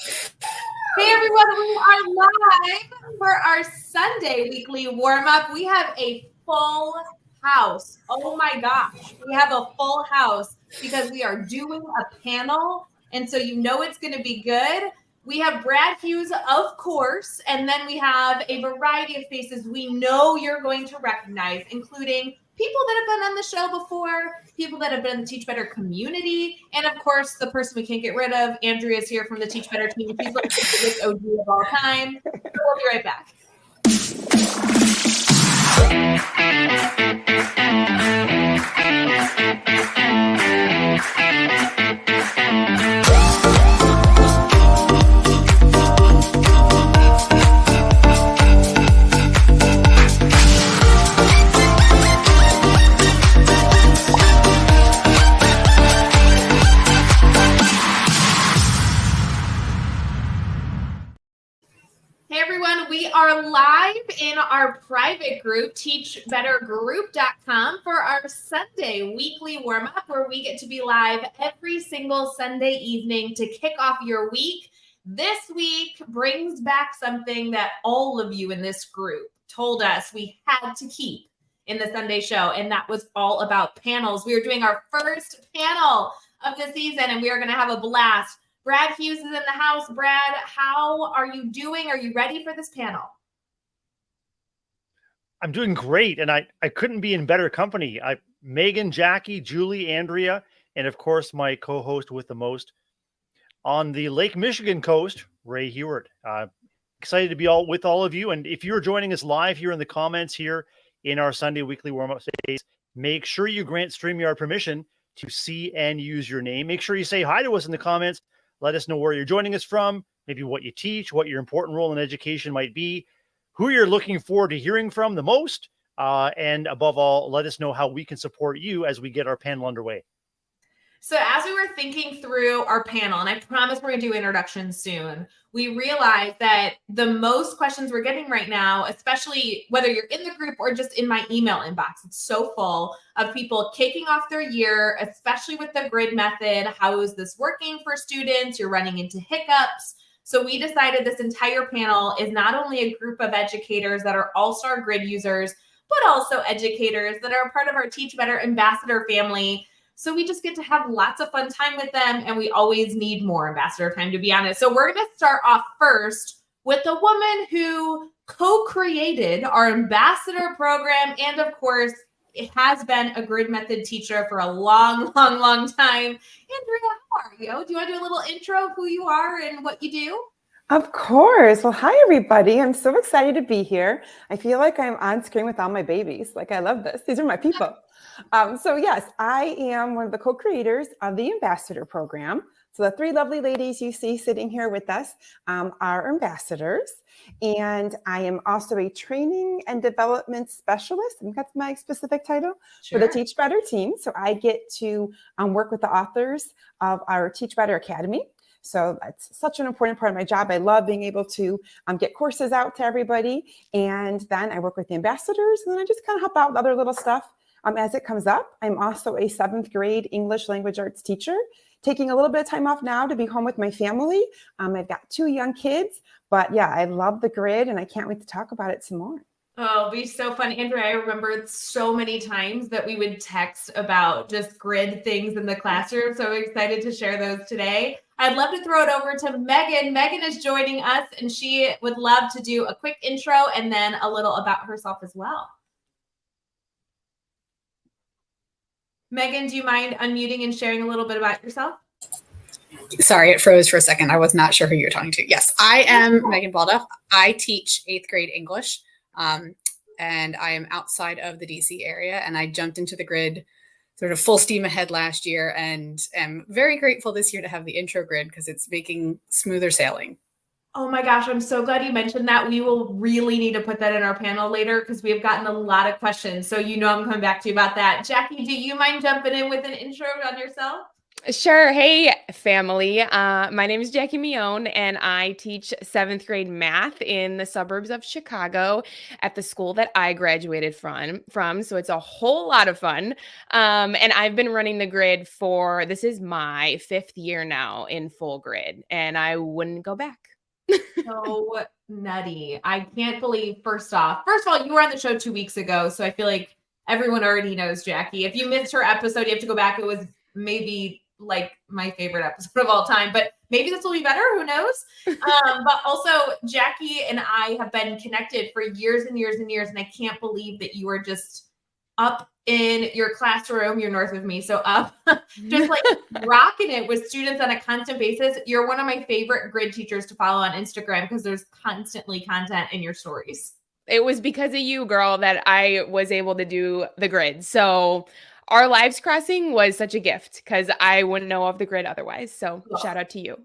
Hey everyone, we are live for our Sunday weekly warm-up. We have a full house. Oh my gosh, we have a full house because we are doing a panel, and so you know it's going to be good. We have Brad Hughes, of course, and then we have a variety of faces we know you're going to recognize, including people that have been on the show before, people that have been in the Teach Better community, and of course, the person we can't get rid of, Andrea is here from the Teach Better team. She's like the biggest OG of all time. So we'll be right back. Hey everyone, we are live in our private group, teachbettergroup.com, for our Sunday weekly warm-up where we get to be live every single Sunday evening to kick off your week. This week brings back something that all of you in this group told us we had to keep in the Sunday show, and that was all about panels. We are doing our first panel of the season, and we are going to have a blast. Brad Hughes is in the house. Brad, how are you doing? Are you ready for this panel? I'm doing great, and I couldn't be in better company. Megan, Jackie, Julie, Andrea, and of course my co-host with the most on the Lake Michigan coast, Ray Hewart. Excited to be with all of you, and if you're joining us live here in the comments here in our Sunday weekly warm-up phase, make sure you grant StreamYard permission to see and use your name. Make sure you say hi to us in the comments. Let us know where you're joining us from, maybe what you teach, what your important role in education might be, who you're looking forward to hearing from the most, and above all, let us know how we can support you as we get our panel underway. So as we were thinking through our panel, and I promise we're going to do introductions soon, we realized that the most questions we're getting right now, especially whether you're in the group or just in my email inbox, it's so full of people kicking off their year, especially with the grid method. How is this working for students? You're running into hiccups. So we decided this entire panel is not only a group of educators that are all-star grid users, but also educators that are part of our Teach Better Ambassador family. So we just get to have lots of fun time with them, and we always need more ambassador time, to be honest. So we're going to start off first with the woman who co-created our ambassador program, and of course, it has been a grid method teacher for a long, long, long time. Andrea, how are you? Do you want to do a little intro of who you are and what you do? Of course. Well, hi, everybody. I'm so excited to be here. I feel like I'm on screen with all my babies. Like, I love this. These are my people. So yes, I am one of the co-creators of the Ambassador Program. So the three lovely ladies you see sitting here with us are ambassadors. And I am also a training and development specialist. I think that's my specific title for the Teach Better team. So I get to work with the authors of our Teach Better Academy. So that's such an important part of my job. I love being able to get courses out to everybody. And then I work with the ambassadors, and then I just kind of help out with other little stuff as it comes up. I'm also a 7th grade English language arts teacher, taking a little bit of time off now to be home with my family. I've got 2 young kids, but yeah, I love the grid, and I can't wait to talk about it some more. Oh, it'll be so fun. Andrea, I remember so many times that we would text about just grid things in the classroom. So excited to share those today. I'd love to throw it over to Megan. Megan is joining us, and she would love to do a quick intro and then a little about herself as well. Megan, do you mind unmuting and sharing a little bit about yourself? Sorry, it froze for a second. I was not sure who you were talking to. Yes, I am Megan Baldoff. I teach 8th grade English, and I am outside of the DC area, and I jumped into the grid sort of full steam ahead last year, and am very grateful this year to have the intro grid because it's making smoother sailing. Oh my gosh, I'm so glad you mentioned that. We will really need to put that in our panel later because we have gotten a lot of questions. So you know I'm coming back to you about that. Jackie, do you mind jumping in with an intro on yourself? Sure. Hey, family. My name is Jackie Mione, and I teach 7th grade math in the suburbs of Chicago at the school that I graduated from. So it's a whole lot of fun. And I've been running the grid this is my 5th year now in full grid, and I wouldn't go back. So nutty. I can't believe, first of all, you were on the show 2 weeks ago. So I feel like everyone already knows Jackie. If you missed her episode, you have to go back. It was maybe like my favorite episode of all time, but maybe this will be better. Who knows? But also Jackie and I have been connected for years and years and years. And I can't believe that you are just up in your classroom. You're north of me. So up, just like rocking it with students on a constant basis. You're one of my favorite grid teachers to follow on Instagram because there's constantly content in your stories. It was because of you, girl, that I was able to do the grid. So our lives crossing was such a gift because I wouldn't know of the grid otherwise. So shout out to you.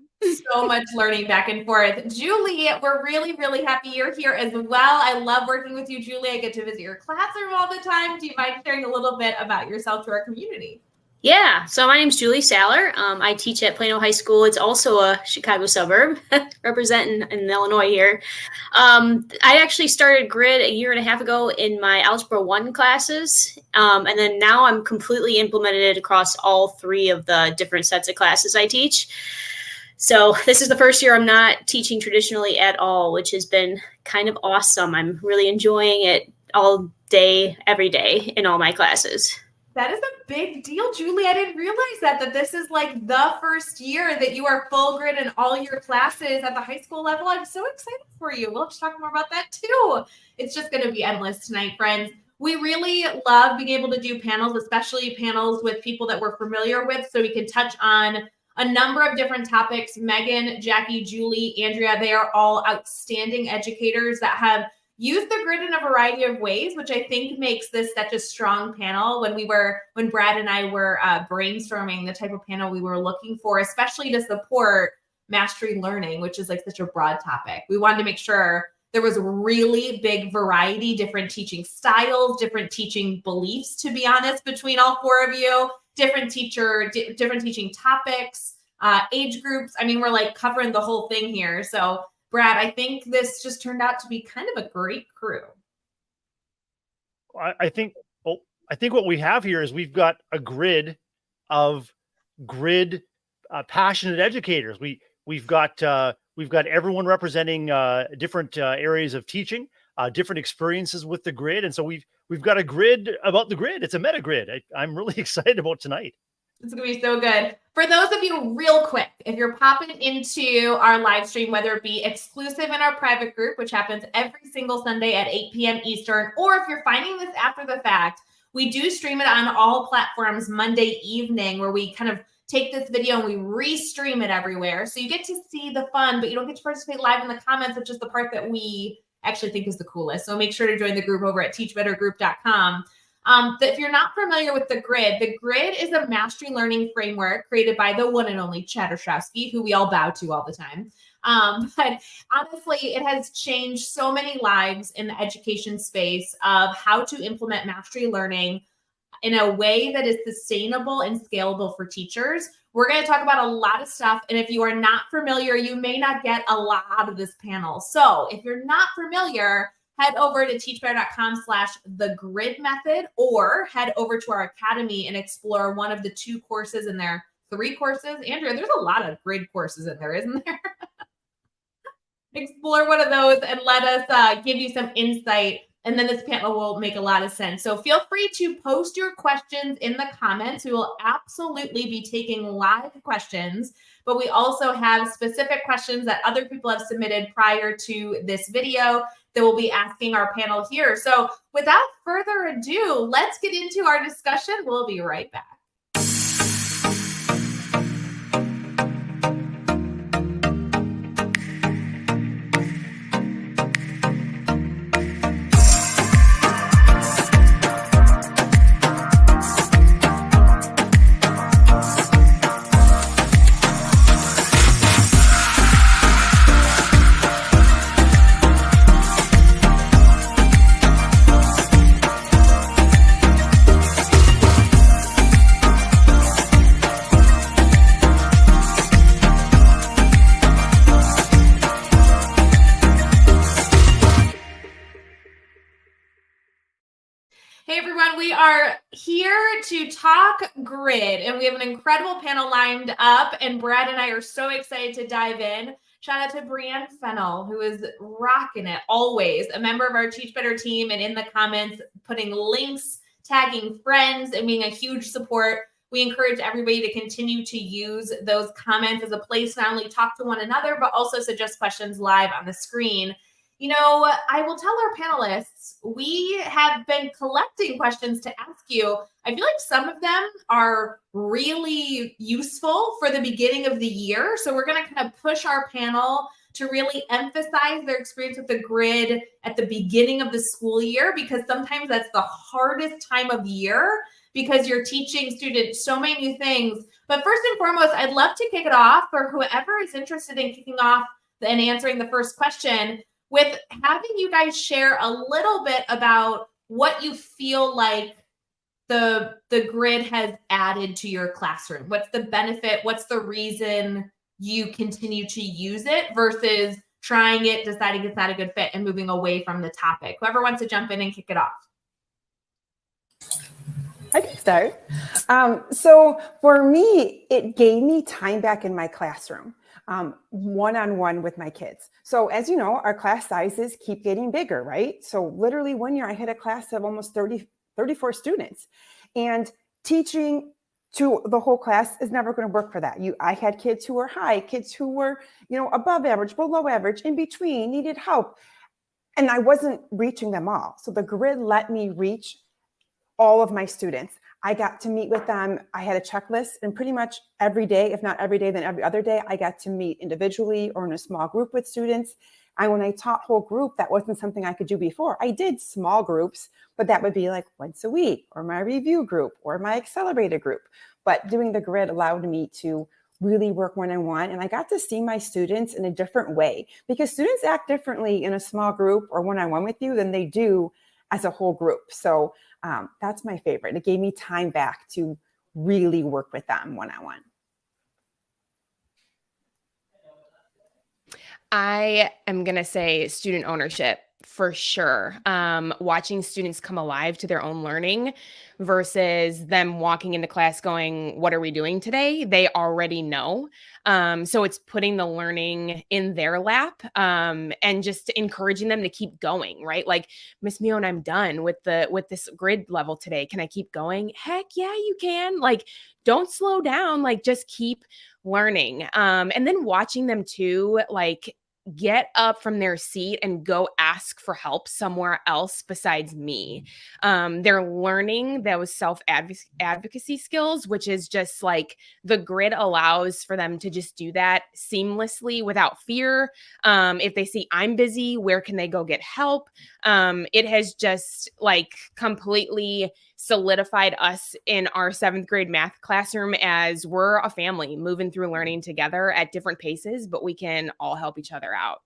So much learning back and forth. Julie, we're really, really happy you're here as well. I love working with you, Julie. I get to visit your classroom all the time. Do you mind sharing a little bit about yourself to our community? Yeah, so my name's Julie Saller. I teach at Plano High School. It's also a Chicago suburb, representing in Illinois here. I actually started grid a year and a half ago in my Algebra 1 classes, and then now I'm completely implemented it across all 3 of the different sets of classes I teach. So this is the first year I'm not teaching traditionally at all, which has been kind of awesome. I'm really enjoying it all day, every day in all my classes. That is a big deal, Julie. I didn't realize that this is like the first year that you are full grid in all your classes at the high school level. I'm so excited for you. We'll have to talk more about that too. It's just going to be endless tonight, friends. We really love being able to do panels, especially panels with people that we're familiar with, so we can touch on a number of different topics. Megan, Jackie, Julie, Andrea, they are all outstanding educators that have use the grid in a variety of ways, which I think makes this such a strong panel. When Brad and I were brainstorming the type of panel we were looking for, especially to support mastery learning, which is like such a broad topic. We wanted to make sure there was a really big variety, different teaching styles, different teaching beliefs, to be honest, between all 4 of you, different teaching topics, age groups. I mean, we're like covering the whole thing here. So Brad, I think this just turned out to be kind of a great crew. I think what we have here is we've got a grid of passionate educators. We've got everyone representing different areas of teaching, different experiences with the grid, and so we've got a grid about the grid. It's a meta grid. I'm really excited about tonight. It's going to be so good. For those of you real quick, if you're popping into our live stream, whether it be exclusive in our private group, which happens every single Sunday at 8 p.m. Eastern, or if you're finding this after the fact, we do stream it on all platforms Monday evening, where we kind of take this video and we restream it everywhere. So you get to see the fun, but you don't get to participate live in the comments, which is the part that we actually think is the coolest. So make sure to join the group over at teachbettergroup.com. If you're not familiar with the grid is a mastery learning framework created by the one and only Chad Ostrowski, who we all bow to all the time. But honestly, it has changed so many lives in the education space of how to implement mastery learning in a way that is sustainable and scalable for teachers. We're going to talk about a lot of stuff. And if you are not familiar, you may not get a lot out of this panel. So if you're not familiar, head over to teachbetter.com/thegridmethod, or head over to our academy and explore one of the 2 courses in there. 3 courses. Andrea, there's a lot of grid courses in there, isn't there? Explore one of those and let us give you some insight. And then this panel will make a lot of sense. So feel free to post your questions in the comments. We will absolutely be taking live questions, but we also have specific questions that other people have submitted prior to this video that we'll be asking our panel here. So without further ado, let's get into our discussion. We'll be right back. Hey everyone, we are here to talk grid, and we have an incredible panel lined up, and Brad and I are so excited to dive in. Shout out to Brianne Fennell, who is rocking it always, a member of our Teach Better team, and in the comments putting links, tagging friends, and being a huge support. We encourage everybody to continue to use those comments as a place to not only talk to one another, but also suggest questions live on the screen. You know, I will tell our panelists, we have been collecting questions to ask you. I feel like some of them are really useful for the beginning of the year. So we're going to kind of push our panel to really emphasize their experience with the grid at the beginning of the school year, because sometimes that's the hardest time of year because you're teaching students so many new things. But first and foremost, I'd love to kick it off for whoever is interested in kicking off and answering the first question with having you guys share a little bit about what you feel like the grid has added to your classroom. What's the benefit? What's the reason you continue to use it versus trying it, deciding it's not a good fit, and moving away from the topic? Whoever wants to jump in and kick it off. I can start. So for me, it gave me time back in my classroom, one-on-one with my kids. So as you know, our class sizes keep getting bigger, right? So literally one year I had a class of almost 34 students, and teaching to the whole class is never going to work for that. I had kids who were high, kids who were, above average, below average, in between, needed help. And I wasn't reaching them all. So the grid let me reach all of my students. I got to meet with them. I had a checklist, and pretty much every day, if not every day, then every other day, I got to meet individually or in a small group with students. And when I taught whole group, that wasn't something I could do before. I did small groups, but that would be like once a week, or my review group, or my accelerated group. But doing the grid allowed me to really work one-on-one, and I got to see my students in a different way, because students act differently in a small group or one-on-one with you than they do as a whole group. So that's my favorite. It gave me time back to really work with them one-on-one. I am going to say student ownership for sure. Watching students come alive to their own learning versus them walking into class going, what are we doing today? They already know. So it's putting the learning in their lap and just encouraging them to keep going, right? Like, Miss Mion, I'm done with this grid level today. Can I keep going? Heck yeah, you can. Like, don't slow down. Like, just keep learning. And then watching them too, like, get up from their seat and go ask for help somewhere else besides me. They're learning those self-advocacy skills, which is just like the grid allows for them to just do that seamlessly without fear. If they see I'm busy, where can they go get help? It has just like completely solidified us in our 7th grade math classroom as we're a family moving through learning together at different paces, but we can all help each other out.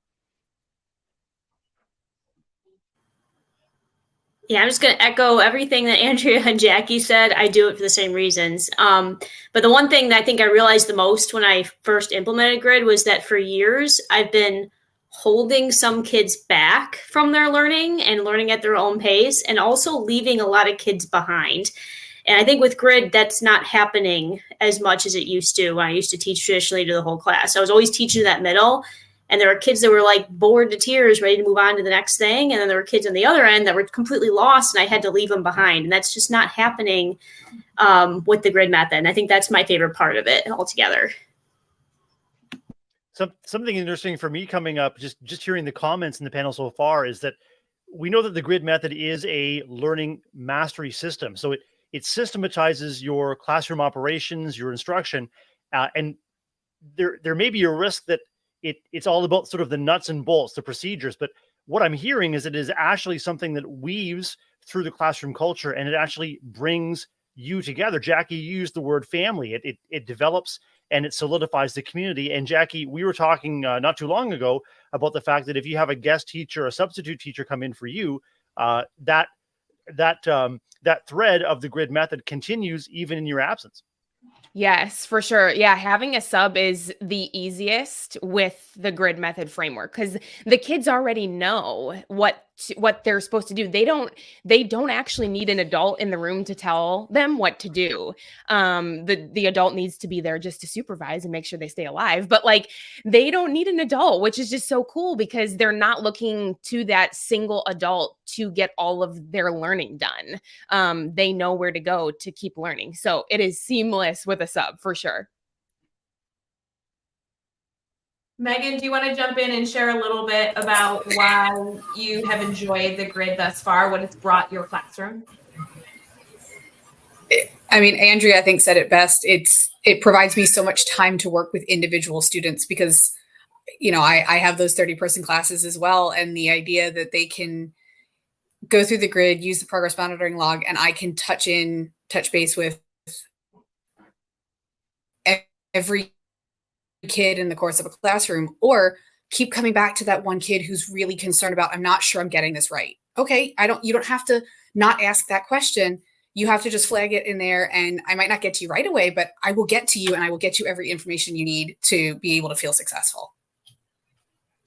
Yeah, I'm just going to echo everything that Andrea and Jackie said. I do it for the same reasons. But the one thing that I think I realized the most when I first implemented grid was that for years I've been holding some kids back from their learning and learning at their own pace, and also leaving a lot of kids behind. And I think with grid, that's not happening as much as it used to when I used to teach traditionally to the whole class. I was always teaching that middle, and there were kids that were like bored to tears, ready to move on to the next thing. And then there were kids on the other end that were completely lost, and I had to leave them behind. And that's just not happening with the grid method. And I think that's my favorite part of it altogether. Something interesting for me coming up, just hearing the comments in the panel so far, is that we know that the grid method is a learning mastery system. So it systematizes your classroom operations, your instruction, and there may be a risk that it's all about sort of the nuts and bolts, the procedures. But what I'm hearing is it is actually something that weaves through the classroom culture, and it actually brings you together. Jackie, you used the word family. It develops and it solidifies the community. And Jackie, we were talking not too long ago about the fact that if you have a guest teacher, a substitute teacher come in for you, that thread of the grid method continues even in your absence. Yes, for sure. Yeah, having a sub is the easiest with the grid method framework because the kids already know what what they're supposed to do. They don't actually need an adult in the room to tell them what to do. The adult needs to be there just to supervise and make sure they stay alive. But like, they don't need an adult, which is just so cool because they're not looking to that single adult to get all of their learning done. They know where to go to keep learning. So it is seamless with a sub for sure. Megan, do you want to jump in and share a little bit about why you have enjoyed the grid thus far, what it's brought your classroom? I mean, Andrea, I think, said it best. It provides me so much time to work with individual students because, you know, I have those 30-person classes as well. And the idea that they can go through the grid, use the progress monitoring log, and I can touch base with every kid in the course of a classroom, or keep coming back to that one kid who's really concerned about, I'm not sure I'm getting this right. Okay, you don't have to not ask that question. You have to just flag it in there, and I might not get to you right away, but I will get to you and I will get you every information you need to be able to feel successful.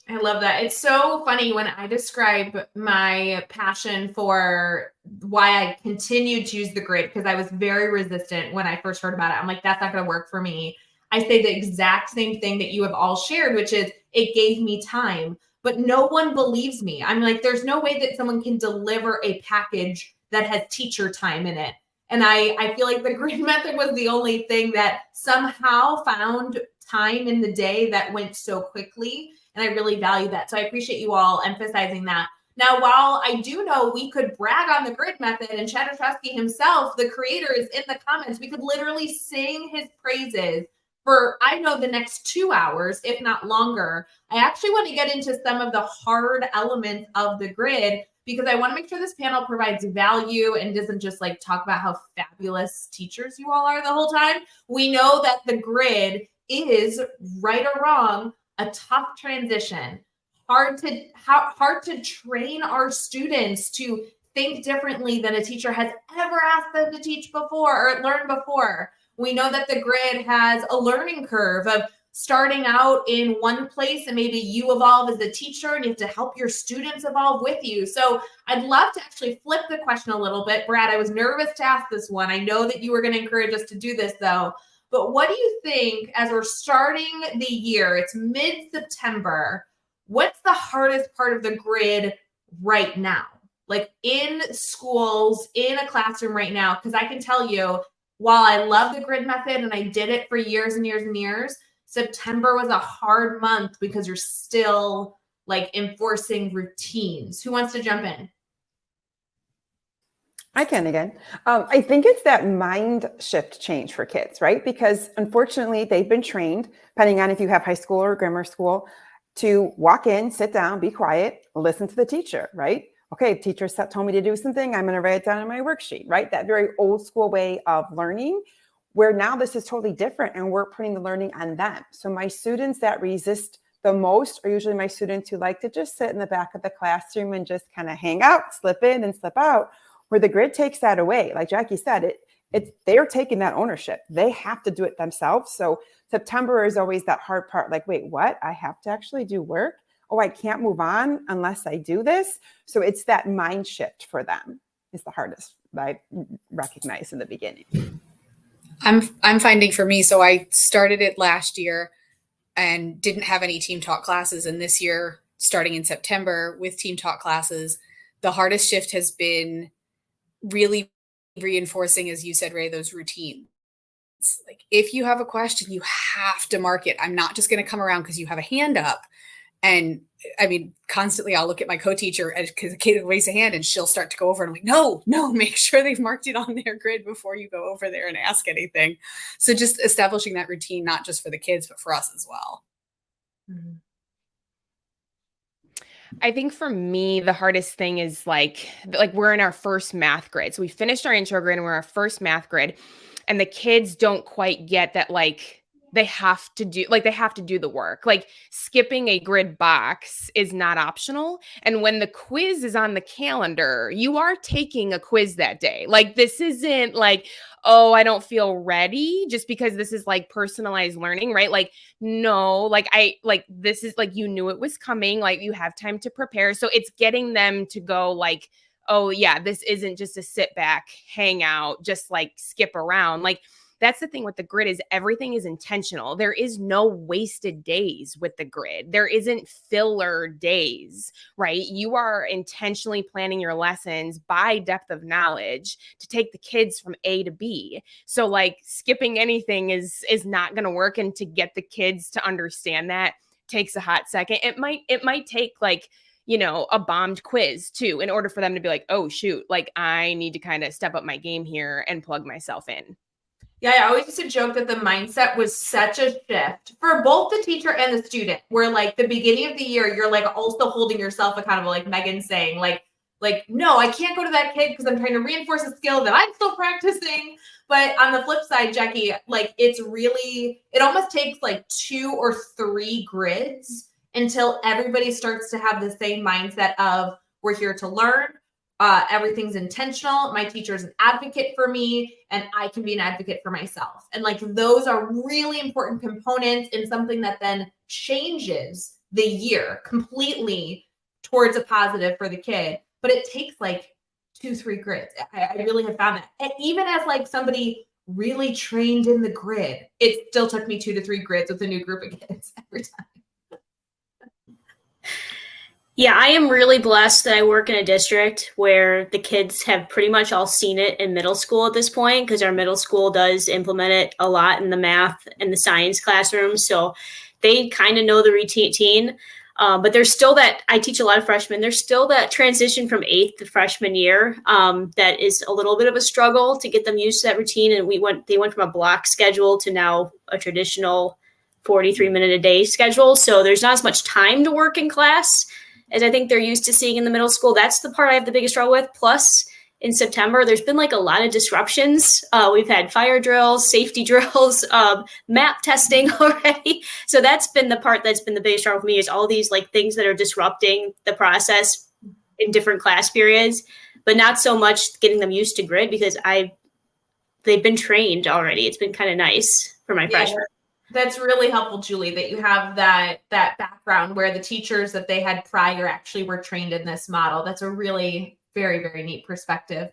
I love that. It's so funny when I describe my passion for why I continued to use the grid, because I was very resistant when I first heard about it. I'm like, that's not going to work for me. I say the exact same thing that you have all shared, which is it gave me time, but no one believes me. I'm like, there's no way that someone can deliver a package that has teacher time in it. And I feel like the grid method was the only thing that somehow found time in the day that went so quickly. And I really value that. So I appreciate you all emphasizing that. Now, while I do know we could brag on the grid method, and Chad Ostrowski himself, the creator, is in the comments, we could literally sing his praises for, I know, the next 2 hours, if not longer. I actually want to get into some of the hard elements of the grid because I want to make sure this panel provides value and doesn't just like talk about how fabulous teachers you all are the whole time. We know that the grid is, right or wrong, a tough transition. Hard to train our students to think differently than a teacher has ever asked them to teach before or learn before. We know that the grid has a learning curve of starting out in one place, and maybe you evolve as a teacher and you have to help your students evolve with you. So I'd love to actually flip the question a little bit. Brad, I was nervous to ask this one. I know that you were going to encourage us to do this though, but what do you think as we're starting the year, it's mid-September, what's the hardest part of the grid right now? Like in schools, in a classroom right now, because I can tell you, while I love the grid method and I did it for years and years and years, September was a hard month because you're still like enforcing routines. Who wants to jump in? I can again. I think it's that mind shift change for kids, right? Because unfortunately, they've been trained, depending on if you have high school or grammar school, to walk in, sit down, be quiet, listen to the teacher, right? Okay, teacher told me to do something, I'm going to write it down on my worksheet, right? That very old school way of learning, where now this is totally different and we're putting the learning on them. So my students that resist the most are usually my students who like to just sit in the back of the classroom and just kind of hang out, slip in and slip out, where the grid takes that away. Like Jackie said, they're taking that ownership. They have to do it themselves. So September is always that hard part. Like, wait, what? I have to actually do work? Oh, I can't move on unless I do this. So it's that mind shift for them is the hardest I recognize in the beginning. I'm finding for me, so I started it last year and didn't have any team talk classes. And this year, starting in September with team talk classes, the hardest shift has been really reinforcing, as you said, Ray, those routines. Like if you have a question, you have to mark it. I'm not just going to come around because you have a hand up. And I mean, constantly I'll look at my co-teacher because the kid will raise a hand and she'll start to go over and I'm like, no, make sure they've marked it on their grid before you go over there and ask anything. So just establishing that routine, not just for the kids, but for us as well. Mm-hmm. I think for me, the hardest thing is like we're in our first math grid. So we finished our intro grid and we're our first math grid. And the kids don't quite get that, like, they have to do the work. Like skipping a grid box is not optional. And when the quiz is on the calendar, you are taking a quiz that day. Like this isn't like, oh, I don't feel ready just because this is like personalized learning, right? Like, no, this is like, you knew it was coming, like you have time to prepare. So it's getting them to go like, oh yeah, this isn't just a sit back, hang out, just like skip around. Like, that's the thing with the grid is everything is intentional. There is no wasted days with the grid. There isn't filler days, right? You are intentionally planning your lessons by depth of knowledge to take the kids from A to B. So like skipping anything is not going to work. And to get the kids to understand that takes a hot second. It might take like, you know, a bombed quiz too, in order for them to be like, oh shoot, like I need to kind of step up my game here and plug myself in. Yeah, I always used to joke that the mindset was such a shift for both the teacher and the student, where like the beginning of the year, you're like also holding yourself accountable, like Megan's saying, like, no, I can't go to that kid because I'm trying to reinforce a skill that I'm still practicing. But on the flip side, Jackie, like it almost takes like 2 or 3 grids until everybody starts to have the same mindset of we're here to learn. Everything's intentional. My teacher is an advocate for me and I can be an advocate for myself. And like those are really important components in something that then changes the year completely towards a positive for the kid. But it takes like 2-3 grids. I really have found that. And even as like somebody really trained in the grid, it still took me 2 to 3 grids with a new group of kids every time. Yeah, I am really blessed that I work in a district where the kids have pretty much all seen it in middle school at this point, because our middle school does implement it a lot in the math and the science classrooms. So they kind of know the routine. But there's still that, I teach a lot of freshmen, there's still that transition from 8th to freshman year that is a little bit of a struggle to get them used to that routine. And they went from a block schedule to now a traditional 43-minute-a-day schedule. So there's not as much time to work in class as I think they're used to seeing in the middle school. That's the part I have the biggest struggle with. Plus, in September, there's been like a lot of disruptions. We've had fire drills, safety drills, map testing already. So that's been the part that's been the biggest struggle for me, is all these like things that are disrupting the process in different class periods, but not so much getting them used to grid, because they've been trained already. It's been kind of nice for my freshmen. That's really helpful, Julie, that you have that background where the teachers that they had prior actually were trained in this model. That's a really very, very neat perspective.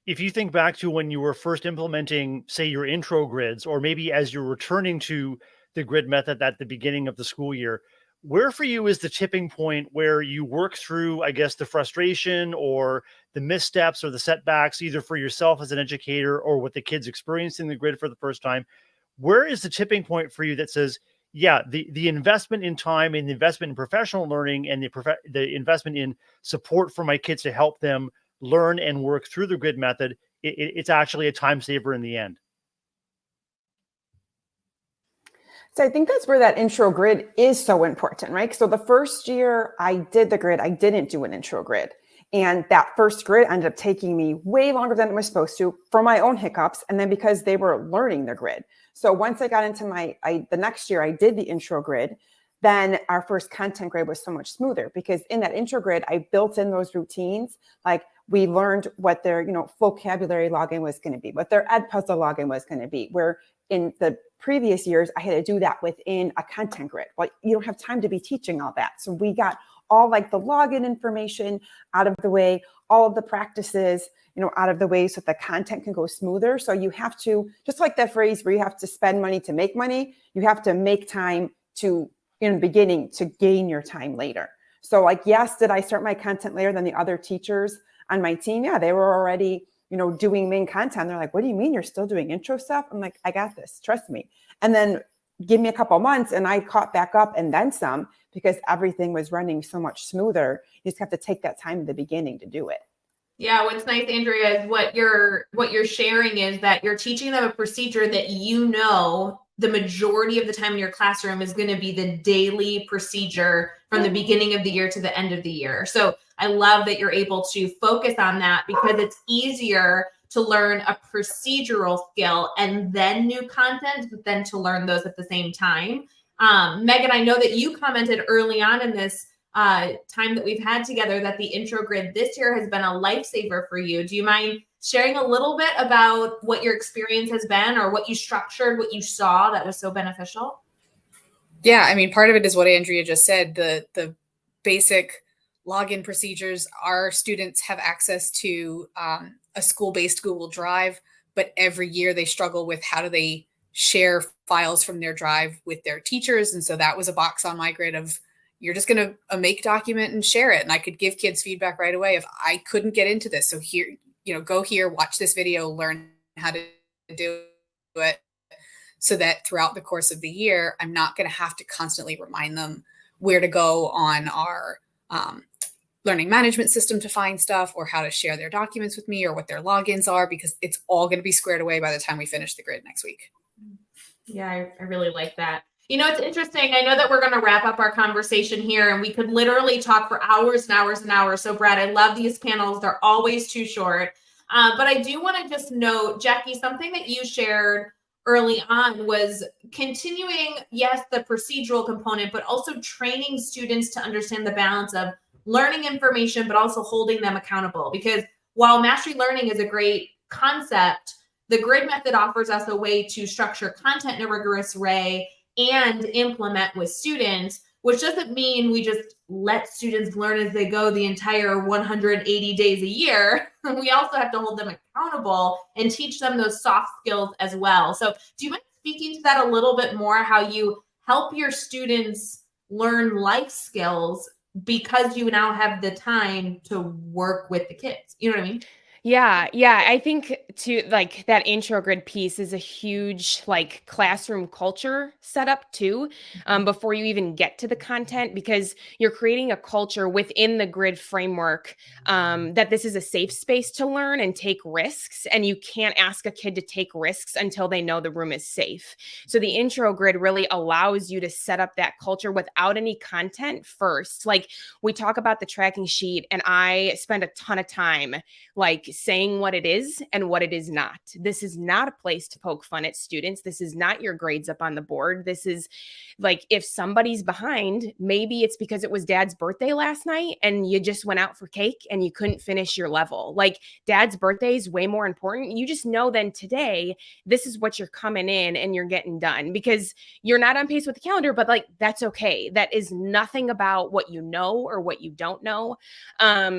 If you think back to when you were first implementing, say, your intro grids, or maybe as you're returning to the grid method at the beginning of the school year, where for you is the tipping point where you work through, I guess, the frustration or the missteps or the setbacks, either for yourself as an educator or with the kids experiencing the grid for the first time? Where is the tipping point for you that says, yeah, the investment in time and the investment in professional learning and the investment in support for my kids to help them learn and work through the grid method, it's actually a time saver in the end? So I think that's where that intro grid is so important, right? So the first year I did the grid, I didn't do an intro grid. And that first grid ended up taking me way longer than it was supposed to for my own hiccups. And then because they were learning the grid. So once I got into the next year, I did the intro grid, then our first content grid was so much smoother, because in that intro grid, I built in those routines. Like we learned what their, vocabulary login was going to be, what their Edpuzzle login was going to be, where in the previous years, I had to do that within a content grid. Well, you don't have time to be teaching all that. So we got all like the login information out of the way, all of the practices, out of the way, so the content can go smoother. So you have to, just like that phrase where you have to spend money to make money, you have to make time to, in the beginning, to gain your time later. So like, yes, did I start my content later than the other teachers on my team? Yeah, they were already, doing main content. They're like, what do you mean you're still doing intro stuff? I'm like, I got this, trust me. And then give me a couple months and I caught back up and then some, because everything was running so much smoother. You just have to take that time in the beginning to do it. Yeah, what's nice, Andrea, is what you're sharing is that you're teaching them a procedure that the majority of the time in your classroom is going to be the daily procedure from the beginning of the year to the end of the year. So I love that you're able to focus on that, because it's easier to learn a procedural skill and then new content, but then to learn those at the same time. Megan, I know that you commented early on in this time that we've had together that the intro grid this year has been a lifesaver for you. Do you mind sharing a little bit about what your experience has been, or what you structured, what you saw that was so beneficial? Yeah, I mean, part of it is what Andrea just said, the basic login procedures. Our students have access to a school-based Google Drive, but every year they struggle with how do they share files from their drive with their teachers. And so that was a box on my grid of, you're just going to make document and share it. And I could give kids feedback right away if I couldn't get into this. So here, go here, watch this video, learn how to do it, so that throughout the course of the year, I'm not going to have to constantly remind them where to go on our learning management system to find stuff, or how to share their documents with me, or what their logins are, because it's all going to be squared away by the time we finish the grid next week. Yeah, I really like that. It's interesting. I know that we're going to wrap up our conversation here, and we could literally talk for hours and hours and hours. So Brad, I love these panels. They're always too short. But I do want to just note, Jackie, something that you shared early on was continuing, yes, the procedural component, but also training students to understand the balance of learning information, but also holding them accountable. Because while mastery learning is a great concept, the grid method offers us a way to structure content in a rigorous way and implement with students, which doesn't mean we just let students learn as they go the entire 180 days a year. We also have to hold them accountable and teach them those soft skills as well. So do you mind speaking to that a little bit more, how you help your students learn life skills because you now have the time to work with the kids? You know what I mean? Yeah. I think that intro grid piece is a huge classroom culture setup too, before you even get to the content, because you're creating a culture within the grid framework that this is a safe space to learn and take risks, and you can't ask a kid to take risks until they know the room is safe. So the intro grid really allows you to set up that culture without any content first. Like, we talk about the tracking sheet, and I spend a ton of time saying what it is and what it is not. This is not a place to poke fun at students. This is not your grades up on the board. This is if somebody's behind, maybe it's because it was dad's birthday last night and you just went out for cake and you couldn't finish your level. Dad's birthday is way more important. You just know then today, this is what you're coming in and you're getting done, because you're not on pace with the calendar, but that's okay. That is nothing about what you know or what you don't know.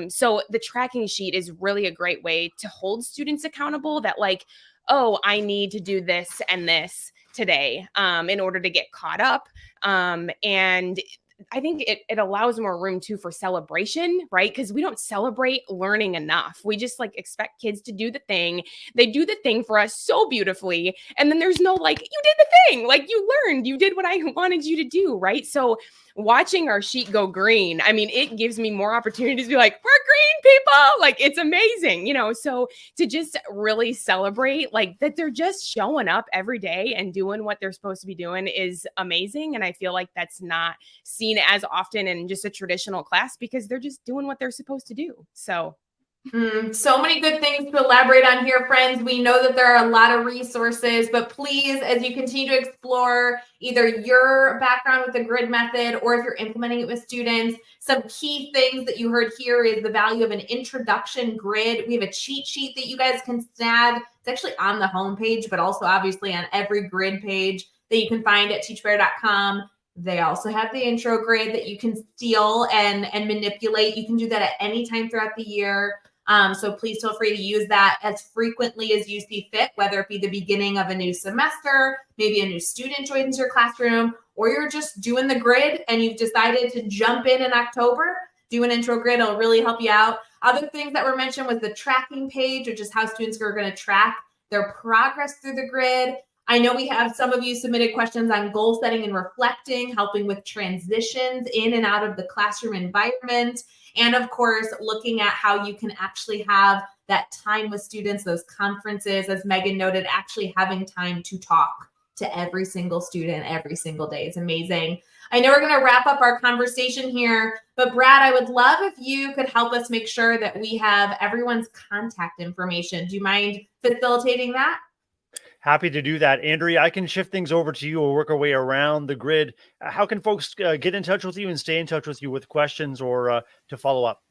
So the tracking sheet is really a great way to hold students accountable, that oh, I need to do this and this today in order to get caught up. And I think it allows more room too for celebration, right? Because we don't celebrate learning enough. We just expect kids to do the thing. They do the thing for us so beautifully. And then there's no you did the thing, you learned, you did what I wanted you to do, right? So watching our sheet go green, I mean, it gives me more opportunities to be we're green, people. It's amazing, so to just really celebrate that they're just showing up every day and doing what they're supposed to be doing is amazing. And I feel like that's not seen as often in just a traditional class, because they're just doing what they're supposed to do. So so many good things to elaborate on here, friends. We know that there are a lot of resources, but please, as you continue to explore either your background with the grid method, or if you're implementing it with students, some key things that you heard here is the value of an introduction grid. We have a cheat sheet that you guys can snag. It's actually on the homepage, but also obviously on every grid page that you can find at teachbetter.com. They also have the intro grid that you can steal and manipulate. You can do that at any time throughout the year. So please feel free to use that as frequently as you see fit, whether it be the beginning of a new semester, maybe a new student joins your classroom, or you're just doing the grid and you've decided to jump in October, do an intro grid. It'll really help you out. Other things that were mentioned was the tracking page, which is how students are going to track their progress through the grid. I know we have some of you submitted questions on goal setting and reflecting, helping with transitions in and out of the classroom environment. And of course, looking at how you can actually have that time with students, those conferences, as Megan noted, actually having time to talk to every single student every single day is amazing. I know we're going to wrap up our conversation here, but Brad, I would love if you could help us make sure that we have everyone's contact information. Do you mind facilitating that? Happy to do that. Andrea, I can shift things over to you. We'll work our way around the grid. How can folks get in touch with you and stay in touch with you with questions or to follow up?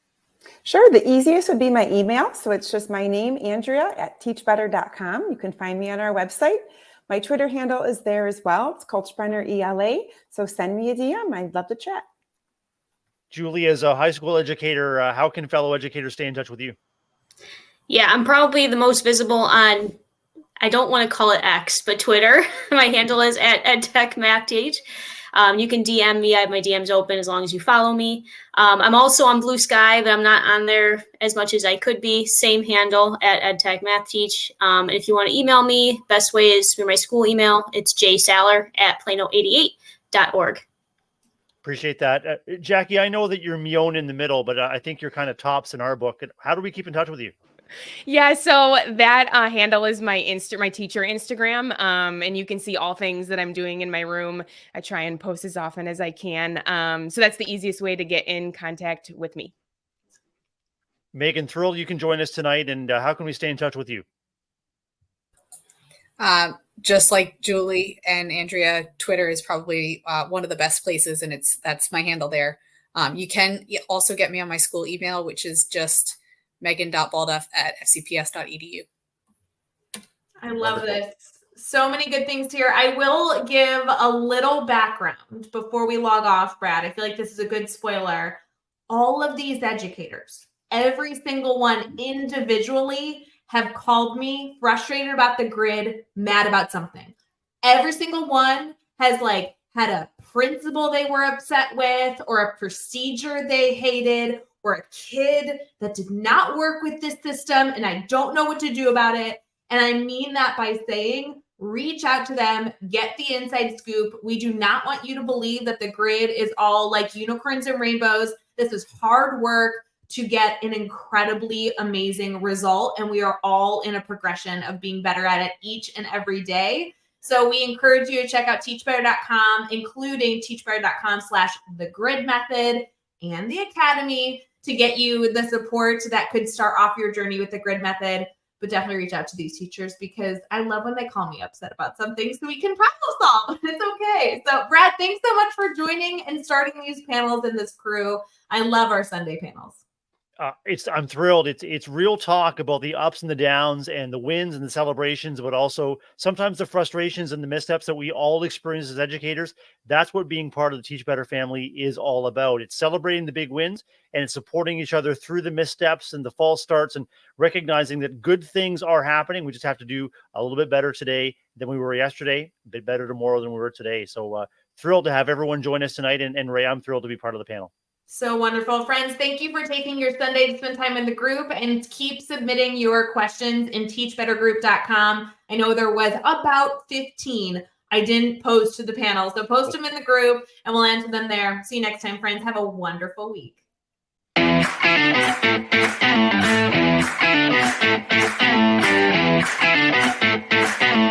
Sure. The easiest would be my email. So it's just my name, Andrea at teachbetter.com. You can find me on our website. My Twitter handle is there as well. It's Kulchbrenner ELA. So send me a DM. I'd love to chat. Julie, as a high school educator, how can fellow educators stay in touch with you? Yeah, I'm probably the most visible on, I don't want to call it X, but Twitter. My handle is at EdTechMathTeach. You can DM me. I have my DMs open as long as you follow me. I'm also on Blue Sky, but I'm not on there as much as I could be. Same handle at EdTechMathTeach. And if you want to email me, best way is through my school email. It's jsaller@plano88.org. Appreciate that. Jackie, I know that you're Mion in the middle, but I think you're kind of tops in our book. How do we keep in touch with you? Yeah, so that handle is my teacher Instagram, and you can see all things that I'm doing in my room. I try and post as often as I can. So that's the easiest way to get in contact with me. Megan, thrilled you can join us tonight. And how can we stay in touch with you? Just like Julie and Andrea, Twitter is probably one of the best places, and that's my handle there. You can also get me on my school email, which is just megan.balduff@fcps.edu. I love this. So many good things here. I will give a little background before we log off, Brad. I feel like this is a good spoiler. All of these educators, every single one individually, have called me frustrated about the grid, mad about something. Every single one has had a principal they were upset with, or a procedure they hated, or a kid that did not work with this system, and I don't know what to do about it. And I mean that by saying, reach out to them, get the inside scoop. We do not want you to believe that the grid is all like unicorns and rainbows. This is hard work to get an incredibly amazing result. And we are all in a progression of being better at it each and every day. So we encourage you to check out teachbetter.com, including teachbetter.com/thegridmethod and the Academy, to get you the support that could start off your journey with the grid method. But definitely reach out to these teachers, because I love when they call me upset about something so we can problem solve. It's okay. So Brad, thanks so much for joining and starting these panels in this crew. I love our Sunday panels. I'm thrilled. It's real talk about the ups and the downs and the wins and the celebrations, but also sometimes the frustrations and the missteps that we all experience as educators. That's what being part of the Teach Better family is all about. It's celebrating the big wins, and it's supporting each other through the missteps and the false starts, and recognizing that good things are happening. We just have to do a little bit better today than we were yesterday, a bit better tomorrow than we were today. So thrilled to have everyone join us tonight. And Ray, I'm thrilled to be part of the panel. So wonderful. Friends, thank you for taking your Sunday to spend time in the group, and keep submitting your questions in teachbettergroup.com. I know there was about 15 I didn't post to the panel, so post them in the group and we'll answer them there. See you next time, friends. Have a wonderful week.